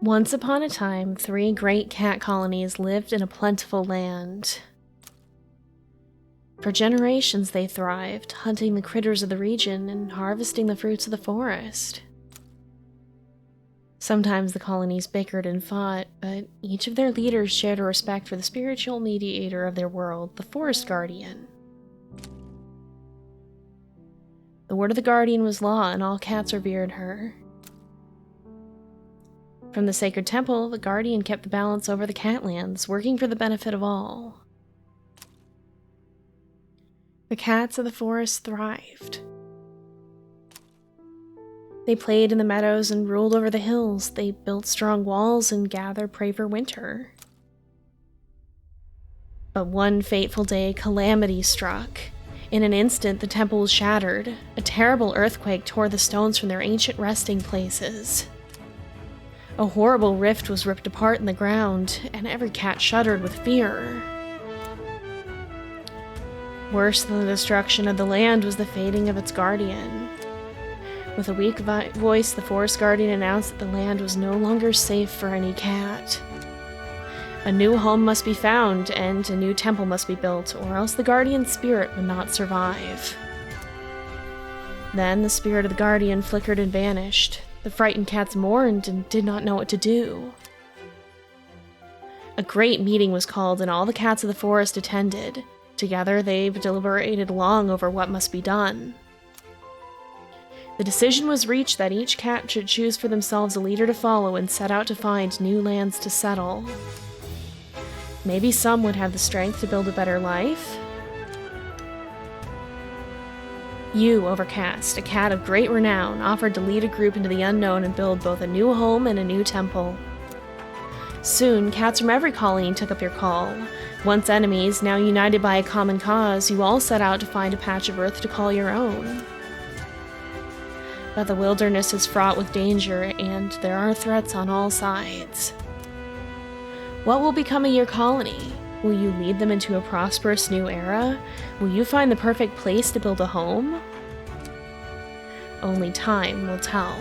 Once upon a time, 3 great cat colonies lived in a plentiful land. For generations they thrived, hunting the critters of the region and harvesting the fruits of the forest. Sometimes the colonies bickered and fought, but each of their leaders shared a respect for the spiritual mediator of their world, the Forest Guardian. The word of the Guardian was law, and all cats revered her. From the sacred temple, the Guardian kept the balance over the catlands, working for the benefit of all. The cats of the forest thrived. They played in the meadows and ruled over the hills. They built strong walls and gathered prey for winter. But one fateful day, calamity struck. In an instant, the temple was shattered. A terrible earthquake tore the stones from their ancient resting places. A horrible rift was ripped apart in the ground, and every cat shuddered with fear. Worse than the destruction of the land was the fading of its guardian. With a weak voice, the Forest Guardian announced that the land was no longer safe for any cat. A new home must be found, and a new temple must be built, or else the Guardian's spirit would not survive. Then the spirit of the Guardian flickered and vanished. The frightened cats mourned and did not know what to do. A great meeting was called, and all the cats of the forest attended. Together, they deliberated long over what must be done. The decision was reached that each cat should choose for themselves a leader to follow and set out to find new lands to settle. Maybe some would have the strength to build a better life. You, Overcast, a cat of great renown, offered to lead a group into the unknown and build both a new home and a new temple. Soon, cats from every colony took up your call. Once enemies, now united by a common cause, you all set out to find a patch of earth to call your own. But the wilderness is fraught with danger, and there are threats on all sides. What will become of your colony? Will you lead them into a prosperous new era? Will you find the perfect place to build a home? Only time will tell.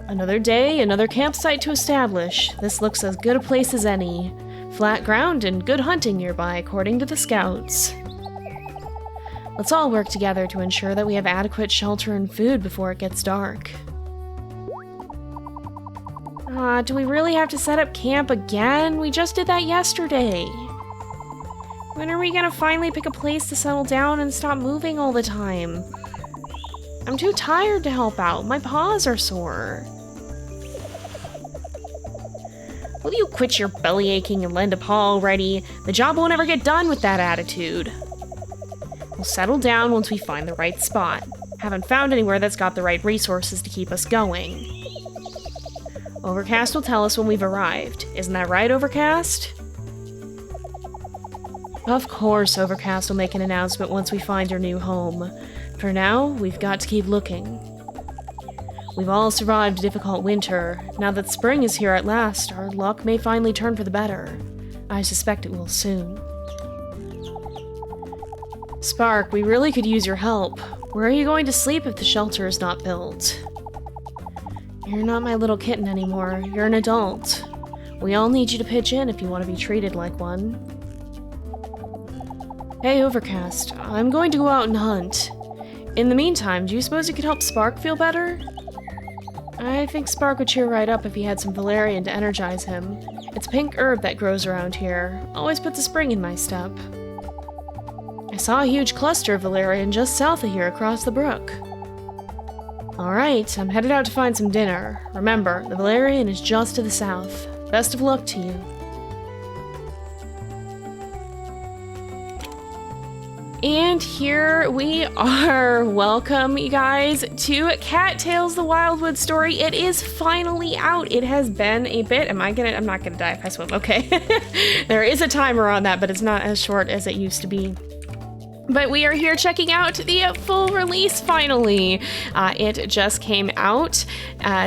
Another day, another campsite to establish. This looks as good a place as any. Flat ground and good hunting nearby, according to the scouts. Let's all work together to ensure that we have adequate shelter and food before it gets dark. Do we really have to set up camp again? We just did that yesterday. When are we gonna finally pick a place to settle down and stop moving all the time? I'm too tired to help out. My paws are sore. Will you quit your belly aching and lend a paw already? The job won't ever get done with that attitude. We'll settle down once we find the right spot. Haven't found anywhere that's got the right resources to keep us going. Overcast will tell us when we've arrived. Isn't that right, Overcast? Of course, Overcast will make an announcement once we find our new home. For now, we've got to keep looking. We've all survived a difficult winter. Now that spring is here at last, our luck may finally turn for the better. I suspect it will soon. Spark, we really could use your help. Where are you going to sleep if the shelter is not built? You're not my little kitten anymore. You're an adult. We all need you to pitch in if you want to be treated like one. Hey, Overcast, I'm going to go out and hunt. In the meantime, do you suppose you could help Spark feel better? I think Spark would cheer right up if he had some valerian to energize him. It's a pink herb that grows around here. Always puts a spring in my step. I saw a huge cluster of valerian just south of here across the brook. Alright, I'm headed out to find some dinner. Remember, the valerian is just to the south. Best of luck to you. And here we are. Welcome, you guys, to Cattails, the Wildwood Story. It is finally out. It has been a bit. I'm not gonna die if I swim. Okay. There is a timer on that, but it's not as short as it used to be. But we are here checking out the full release finally. It just came out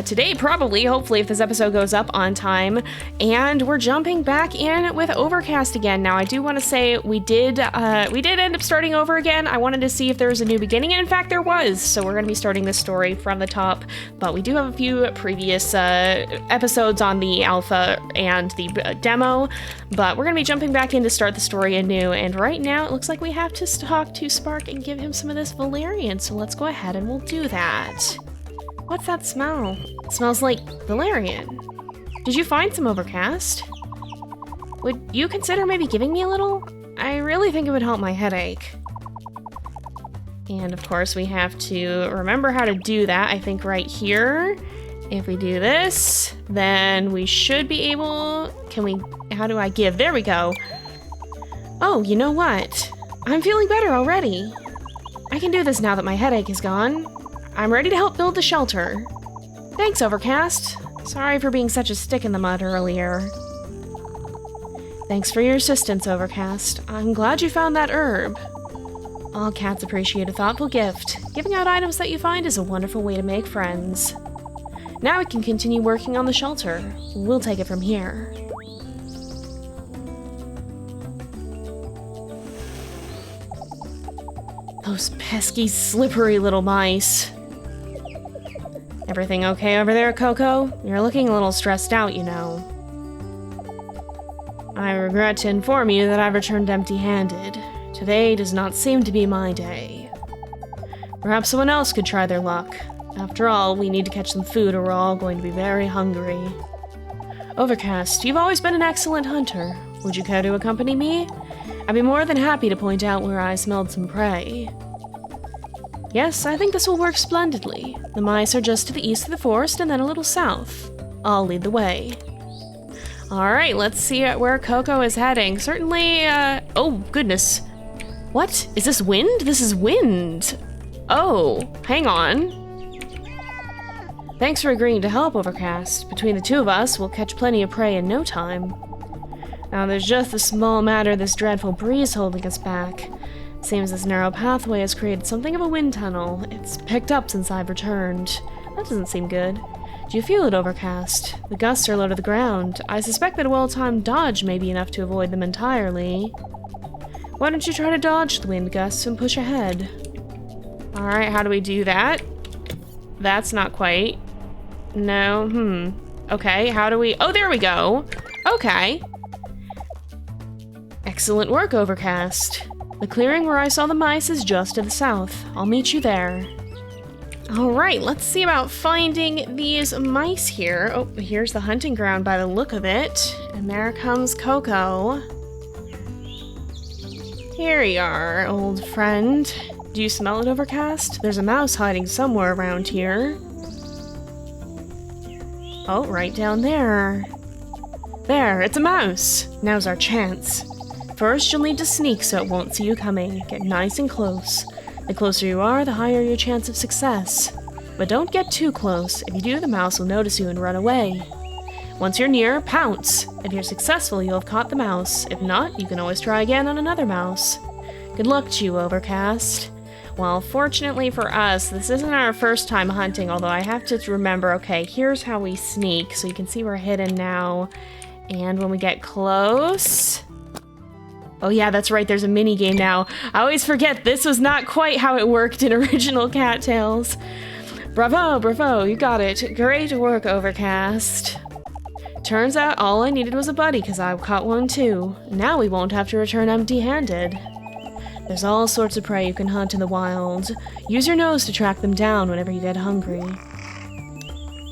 today, probably, hopefully, if this episode goes up on time. And we're jumping back in with Overcast again. Now, I do want to say we did end up starting over again. I wanted to see if there was a new beginning, and in fact, there was. So we're going to be starting this story from the top. But we do have a few previous episodes on the alpha and the demo. But we're going to be jumping back in to start the story anew. And right now, it looks like we have to talk to Spark and give him some of this valerian, so let's go ahead and we'll do that. What's that smell? It smells like valerian. Did you find some, Overcast? Would you consider maybe giving me a little? I really think it would help my headache. And of course we have to remember how to do that, I think right here. If we do this, then we should be able... how do I give? There we go. Oh, you know what? I'm feeling better already. I can do this now that my headache is gone. I'm ready to help build the shelter. Thanks, Overcast. Sorry for being such a stick in the mud earlier. Thanks for your assistance, Overcast. I'm glad you found that herb. All cats appreciate a thoughtful gift. Giving out items that you find is a wonderful way to make friends. Now we can continue working on the shelter. We'll take it from here. Those pesky, slippery little mice. Everything okay over there, Coco? You're looking a little stressed out, you know. I regret to inform you that I've returned empty-handed. Today does not seem to be my day. Perhaps someone else could try their luck. After all, we need to catch some food or we're all going to be very hungry. Overcast, you've always been an excellent hunter. Would you care to accompany me? I'd be more than happy to point out where I smelled some prey. Yes, I think this will work splendidly. The mice are just to the east of the forest and then a little south. I'll lead the way. Alright, let's see where Coco is heading. Certainly, oh, goodness. What? Is this wind? This is wind. Oh, hang on. Thanks for agreeing to help, Overcast. Between the two of us, we'll catch plenty of prey in no time. Now there's just the small matter of this dreadful breeze holding us back. Seems this narrow pathway has created something of a wind tunnel. It's picked up since I've returned. That doesn't seem good. Do you feel it, Overcast? The gusts are low to the ground. I suspect that a well-timed dodge may be enough to avoid them entirely. Why don't you try to dodge the wind gusts and push ahead? Alright, how do we do that? That's not quite. No, Okay, how do we... Oh, there we go! Okay. Excellent work, Overcast. The clearing where I saw the mice is just to the south. I'll meet you there. Alright, let's see about finding these mice here. Oh, here's the hunting ground by the look of it. And there comes Coco. Here you are, old friend. Do you smell it, Overcast? There's a mouse hiding somewhere around here. Oh, right down there. There, it's a mouse. Now's our chance. First, you'll need to sneak so it won't see you coming. Get nice and close. The closer you are, the higher your chance of success. But don't get too close. If you do, the mouse will notice you and run away. Once you're near, pounce. If you're successful, you'll have caught the mouse. If not, you can always try again on another mouse. Good luck to you, Overcast. Well, fortunately for us, this isn't our first time hunting, although I have to remember, okay, here's how we sneak, so you can see we're hidden now. And when we get close... Oh yeah, that's right, there's a mini game now. I always forget this was not quite how it worked in original Cattails. Bravo, bravo, you got it. Great work, Overcast. Turns out all I needed was a buddy, because I caught one too. Now we won't have to return empty-handed. There's all sorts of prey you can hunt in the wild. Use your nose to track them down whenever you get hungry.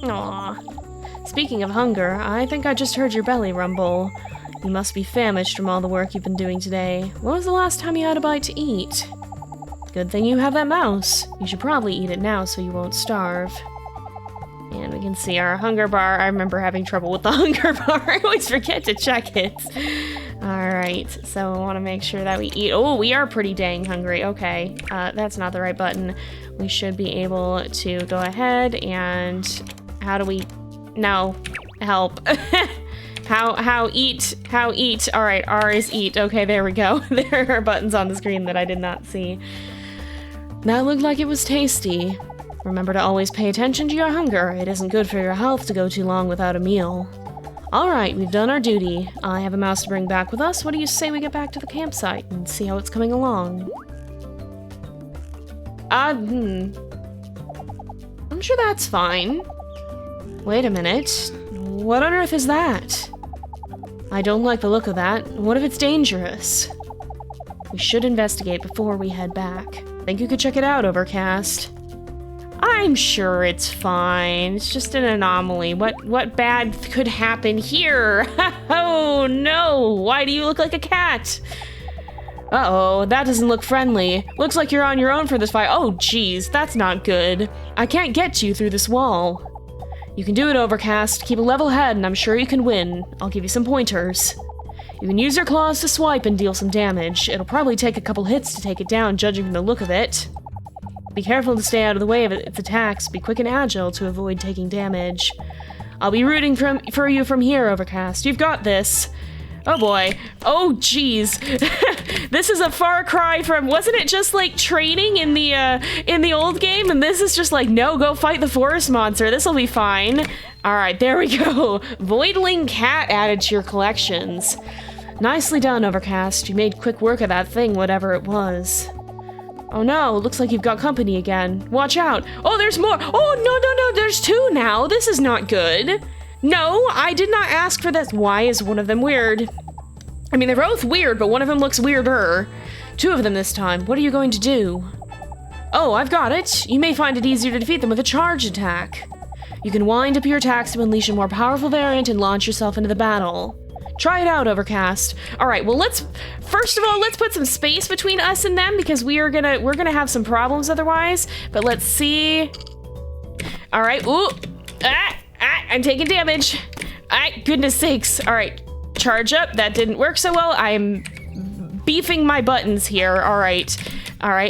Aww. Speaking of hunger, I think I just heard your belly rumble. You must be famished from all the work you've been doing today. When was the last time you had a bite to eat? Good thing you have that mouse. You should probably eat it now so you won't starve. And we can see our hunger bar. I remember having trouble with the hunger bar. I always forget to check it. Alright, so I want to make sure that we eat. Oh, we are pretty dang hungry. Okay, that's not the right button. We should be able to go ahead and... How do we... No. Help. How eat. Alright, R is eat. Okay, there we go. There are buttons on the screen that I did not see. That looked like it was tasty. Remember to always pay attention to your hunger. It isn't good for your health to go too long without a meal. Alright, we've done our duty. I have a mouse to bring back with us. What do you say we get back to the campsite and see how it's coming along? I'm sure that's fine. Wait a minute. What on earth is that? I don't like the look of that. What if it's dangerous? We should investigate before we head back. Think you could check it out, Overcast? I'm sure it's fine. It's just an anomaly. What bad could happen here? Oh no! Why do you look like a cat? Uh-oh, that doesn't look friendly. Looks like you're on your own for this fight. Oh jeez, that's not good. I can't get to you through this wall. You can do it, Overcast. Keep a level head and I'm sure you can win. I'll give you some pointers. You can use your claws to swipe and deal some damage. It'll probably take a couple hits to take it down, judging from the look of it. Be careful to stay out of the way of its attacks. Be quick and agile to avoid taking damage. I'll be rooting for you from here, Overcast. You've got this. Oh boy. Oh jeez. This is a far cry from, wasn't it just like training in the old game? And this is just like, no, go fight the forest monster. This'll be fine. Alright, there we go. Voidling cat added to your collections. Nicely done, Overcast. You made quick work of that thing, whatever it was. Oh no, looks like you've got company again. Watch out. Oh, there's more. Oh, no, there's two now. This is not good. No, I did not ask for this. Why is one of them weird? I mean, they're both weird, but one of them looks weirder. Two of them this time. What are you going to do? Oh, I've got it. You may find it easier to defeat them with a charge attack. You can wind up your attacks to unleash a more powerful variant and launch yourself into the battle. Try it out, Overcast. All right, well, first of all, let's put some space between us and them because we're gonna have some problems otherwise. But let's see. All right, ooh, I'm taking damage. Goodness sakes. All right, charge up. That didn't work so well. I'm beefing my buttons here. All right,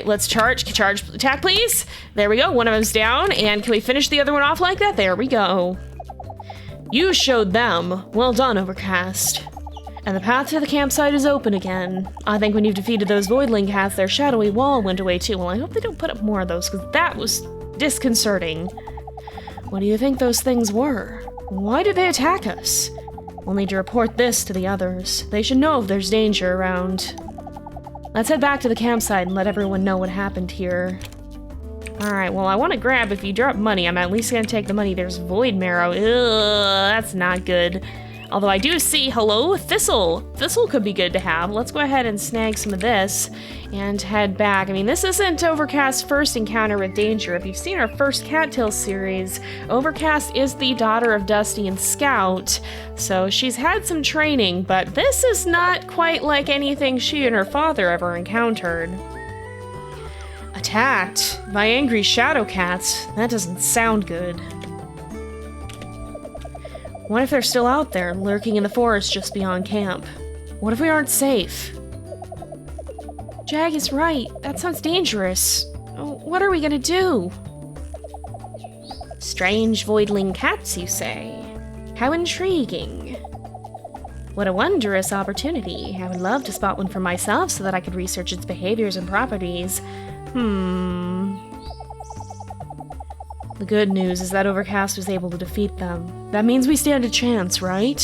let's charge attack, please. There we go, one of them's down. And can we finish the other one off like that? There we go. You showed them. Well done, Overcast. And the path to the campsite is open again. I think when you've defeated those voidling cats, their shadowy wall went away too. Well, I hope they don't put up more of those, because that was disconcerting. What do you think those things were? Why did they attack us? We'll need to report this to the others. They should know if there's danger around. Let's head back to the campsite and let everyone know what happened here. Alright, well, I want to grab, if you drop money, I'm at least going to take the money. There's Void Marrow. Ugh, that's not good. Although I do see, hello, Thistle. Thistle could be good to have. Let's go ahead and snag some of this and head back. I mean, this isn't Overcast's first encounter with danger. If you've seen our first Cattails series, Overcast is the daughter of Dusty and Scout, so she's had some training, but this is not quite like anything she and her father ever encountered. Attacked by angry shadow cats? That doesn't sound good. What if they're still out there, lurking in the forest just beyond camp? What if we aren't safe? Jag is right. That sounds dangerous. What are we gonna do? Strange voidling cats, you say? How intriguing. What a wondrous opportunity. I would love to spot one for myself so that I could research its behaviors and properties. The good news is that Overcast was able to defeat them. That means we stand a chance, right?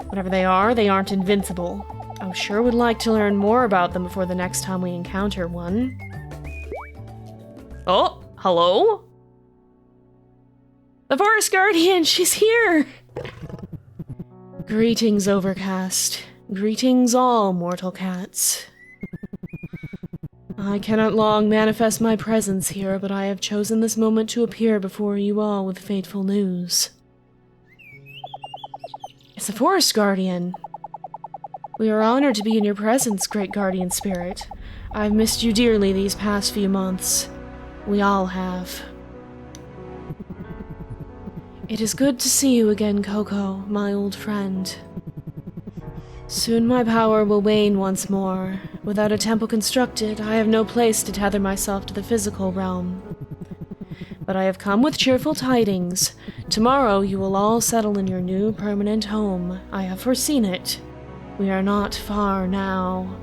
Whatever they aren't invincible. I sure would like to learn more about them before the next time we encounter one. Oh, hello? The Forest Guardian, she's here! Greetings, Overcast. Greetings all mortal cats. I cannot long manifest my presence here, but I have chosen this moment to appear before you all with fateful news. It's the Forest Guardian. We are honored to be in your presence, great guardian spirit. I've missed you dearly these past few months. We all have. It is good to see you again, Coco, my old friend. Soon my power will wane once more. Without a temple constructed, I have no place to tether myself to the physical realm. But I have come with cheerful tidings. Tomorrow you will all settle in your new permanent home. I have foreseen it. We are not far now.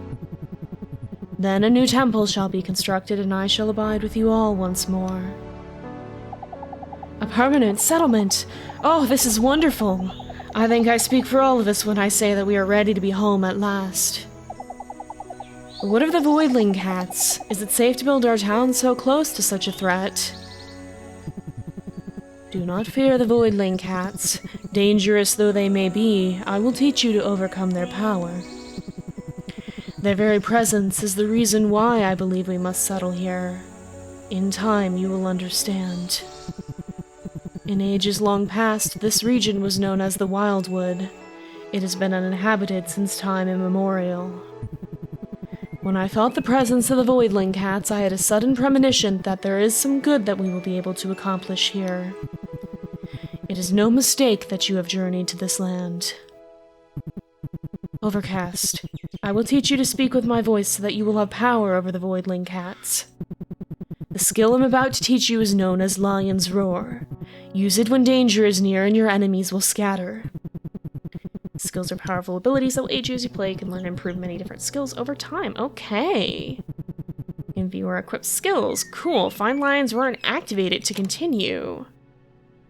Then a new temple shall be constructed, and I shall abide with you all once more. A permanent settlement! Oh, this is wonderful! I think I speak for all of us when I say that we are ready to be home at last. What of the voidling cats? Is it safe to build our town so close to such a threat? Do not fear the voidling cats. Dangerous though they may be, I will teach you to overcome their power. Their very presence is the reason why I believe we must settle here. In time, you will understand. In ages long past, this region was known as the Wildwood. It has been uninhabited since time immemorial. When I felt the presence of the voidling cats, I had a sudden premonition that there is some good that we will be able to accomplish here. It is no mistake that you have journeyed to this land. Overcast, I will teach you to speak with my voice so that you will have power over the voidling cats. The skill I'm about to teach you is known as Lion's Roar. Use it when danger is near and your enemies will scatter. Skills are powerful abilities that will aid you as you play. You can learn and improve many different skills over time. Okay. In viewer equipped skills. Cool. Find Lion's Roar and activate it to continue.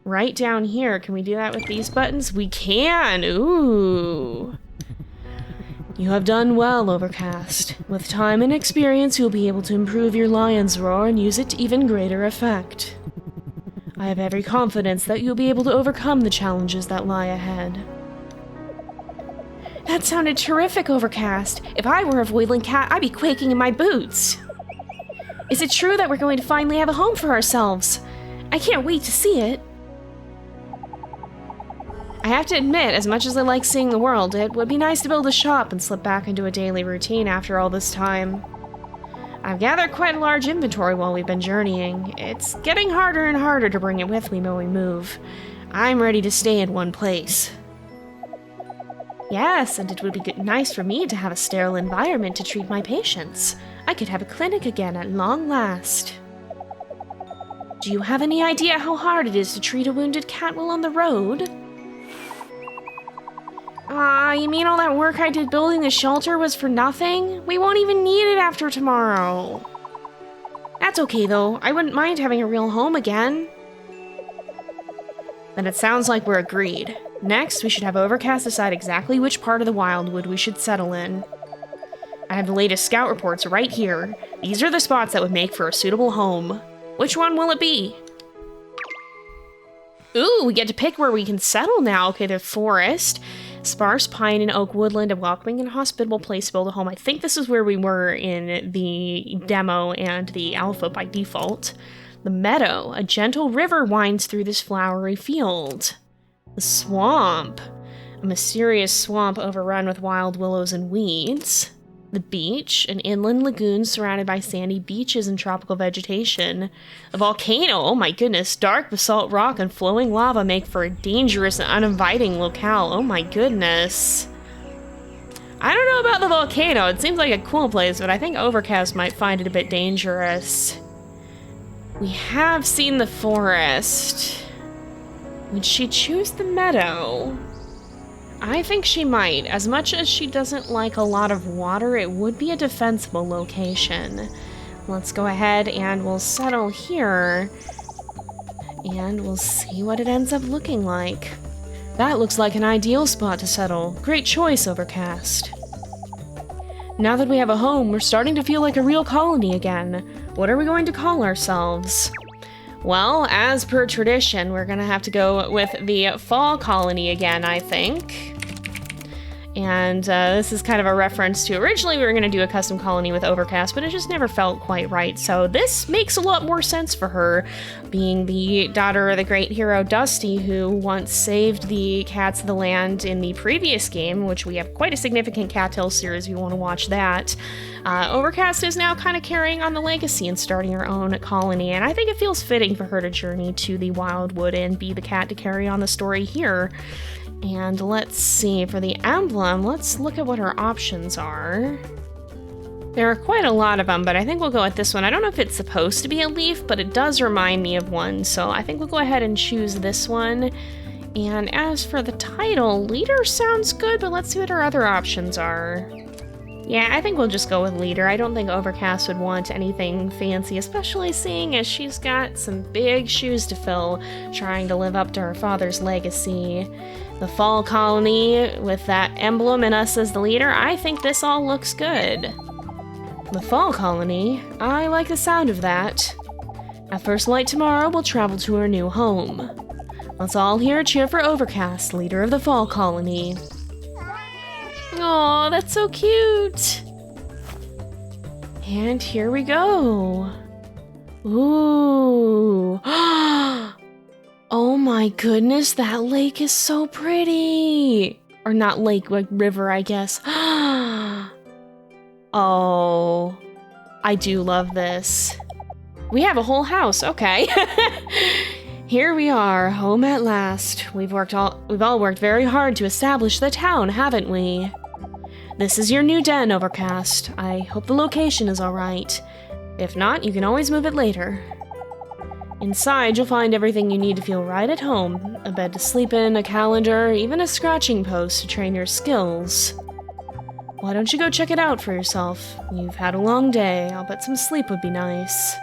Right down here. Can we do that with these buttons? We can! Ooh! You have done well, Overcast. With time and experience, you'll be able to improve your Lion's Roar and use it to even greater effect. I have every confidence that you'll be able to overcome the challenges that lie ahead. That sounded terrific, Overcast. If I were a voidling cat, I'd be quaking in my boots. Is it true that we're going to finally have a home for ourselves? I can't wait to see it. I have to admit, as much as I like seeing the world, it would be nice to build a shop and slip back into a daily routine after all this time. I've gathered quite a large inventory while we've been journeying. It's getting harder and harder to bring it with me when we move. I'm ready to stay in one place. Yes, and it would be nice for me to have a sterile environment to treat my patients. I could have a clinic again at long last. Do you have any idea how hard it is to treat a wounded cat while on the road? You mean all that work I did building the shelter was for nothing? We won't even need it after tomorrow. That's okay, though. I wouldn't mind having a real home again. Then it sounds like we're agreed. Next, we should have Overcast decide exactly which part of the Wildwood we should settle in. I have the latest scout reports right here. These are the spots that would make for a suitable home. Which one will it be? Ooh, we get to pick where we can settle now. Okay, the forest. Sparse pine and oak woodland, a welcoming and hospitable place to build a home. I think this is where we were in the demo and the alpha by default. The meadow, a gentle river winds through this flowery field. The swamp, a mysterious swamp overrun with wild willows and weeds. The beach, an inland lagoon surrounded by sandy beaches and tropical vegetation. A volcano, oh my goodness, dark basalt rock and flowing lava make for a dangerous and uninviting locale, oh my goodness. I don't know about the volcano, it seems like a cool place, but I think Overcast might find it a bit dangerous. We have seen the forest. Would she choose the meadow? I think she might. As much as she doesn't like a lot of water, it would be a defensible location. Let's go ahead and we'll settle here. And we'll see what it ends up looking like. That looks like an ideal spot to settle. Great choice, Overcast. Now that we have a home, we're starting to feel like a real colony again. What are we going to call ourselves? Well, as per tradition, we're gonna have to go with the fall colony again, I think. And this is kind of a reference to, originally we were gonna do a custom colony with Overcast, but it just never felt quite right. So this makes a lot more sense for her, being the daughter of the great hero Dusty, who once saved the cats of the land in the previous game, which we have quite a significant Cattails series if you want to watch that. Overcast is now kind of carrying on the legacy and starting her own colony, and I think it feels fitting for her to journey to the Wildwood and be the cat to carry on the story here. And let's see, for the emblem, let's look at what her options are. There are quite a lot of them, but I think we'll go with this one. I don't know if it's supposed to be a leaf, but it does remind me of one, so I think we'll go ahead and choose this one. And as for the title, leader sounds good, but let's see what our other options are. Yeah, I think we'll just go with leader. I don't think Overcast would want anything fancy, especially seeing as she's got some big shoes to fill, trying to live up to her father's legacy. The fall colony, with that emblem and us as the leader, I think this all looks good. The fall colony? I like the sound of that. At first light tomorrow, we'll travel to our new home. Let's all here cheer for Overcast, leader of the fall colony. Aw, that's so cute! And here we go. Ooh. Oh my goodness, that lake is so pretty! Or not lake, like river, I guess. Oh, I do love this. We have a whole house, okay. Here we are, home at last. We've all worked very hard to establish the town, haven't we? This is your new den, Overcast. I hope the location is alright. If not, you can always move it later. Inside, you'll find everything you need to feel right at home. A bed to sleep in, a calendar, even a scratching post to train your skills. Why don't you go check it out for yourself? You've had a long day. I'll bet some sleep would be nice.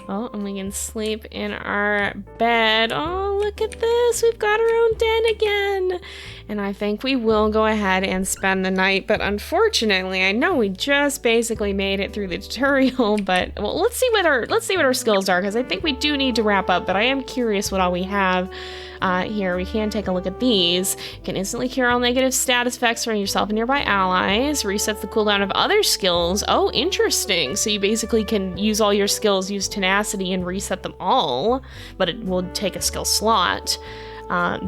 Oh, and we can sleep in our bed. Oh, look at this. We've got our own den again. And I think we will go ahead and spend the night. But unfortunately, I know we just basically made it through the tutorial. But well, let's see what our skills are, because I think we do need to wrap up. But I am curious what all we have. Here, we can take a look at these. You can instantly cure all negative status effects from yourself and nearby allies. Resets the cooldown of other skills. Oh, interesting. So you basically can use all your skills, use tenacity, and reset them all, but it will take a skill slot.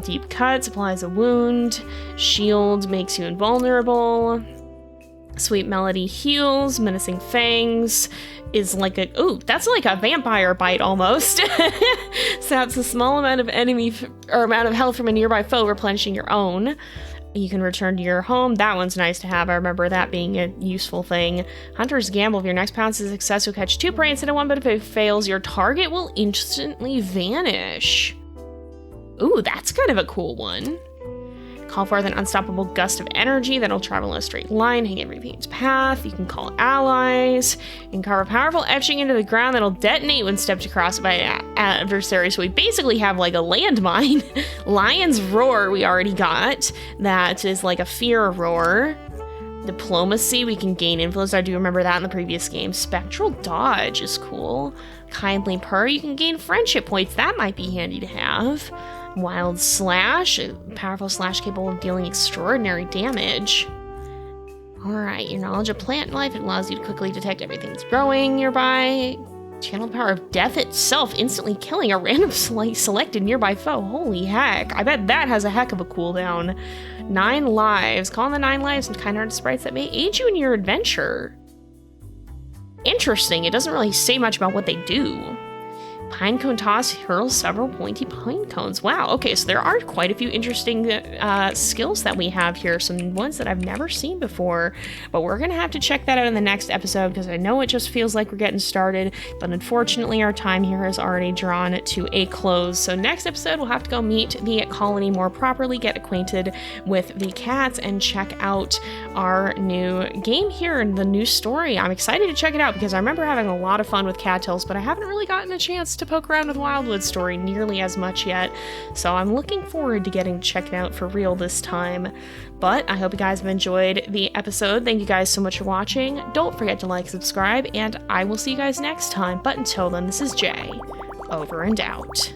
Deep cut supplies a wound. Shield makes you invulnerable. Sweet melody heals. Menacing fangs is like a, ooh, that's like a vampire bite almost. Saps a small amount of amount of health from a nearby foe, replenishing your own. You can return to your home. That one's nice to have. I remember that being a useful thing. Hunter's Gamble. If your next pounce is a success, you'll catch 2 prey instead of 1, but if it fails, your target will instantly vanish. Ooh, that's kind of a cool one. Call forth an unstoppable gust of energy that'll travel in a straight line, hang everything in its path. You can call allies. You can carve a powerful etching into the ground that'll detonate when stepped across by an adversary. So we basically have like a landmine. Lion's Roar we already got. That is like a fear roar. Diplomacy, we can gain influence. I do remember that in the previous game. Spectral Dodge is cool. Kindly Purr, you can gain friendship points. That might be handy to have. Wild Slash, a powerful slash capable of dealing extraordinary damage. Alright, your knowledge of plant life, it allows you to quickly detect everything that's growing nearby. Channel power of death itself, instantly killing a random selected nearby foe. Holy heck, I bet that has a heck of a cooldown. 9 lives, call on the 9 lives and kind-hearted sprites that may aid you in your adventure. Interesting, it doesn't really say much about what they do. Pinecone Toss hurls several pointy pine cones. Wow, okay, so there are quite a few interesting skills that we have here, some ones that I've never seen before, but we're gonna have to check that out in the next episode, because I know it just feels like we're getting started, but unfortunately our time here is already drawn to a close. So next episode we'll have to go meet the colony more properly, get acquainted with the cats, and check out our new game here and the new story. I'm excited to check it out, because I remember having a lot of fun with Cattails, but I haven't really gotten a chance to poke around with Wildwood Story nearly as much yet, so I'm looking forward to getting to check it out for real this time. But I hope you guys have enjoyed the episode. Thank you guys so much for watching. Don't forget to like, subscribe, and I will see you guys next time. But until then, this is Jay, over and out.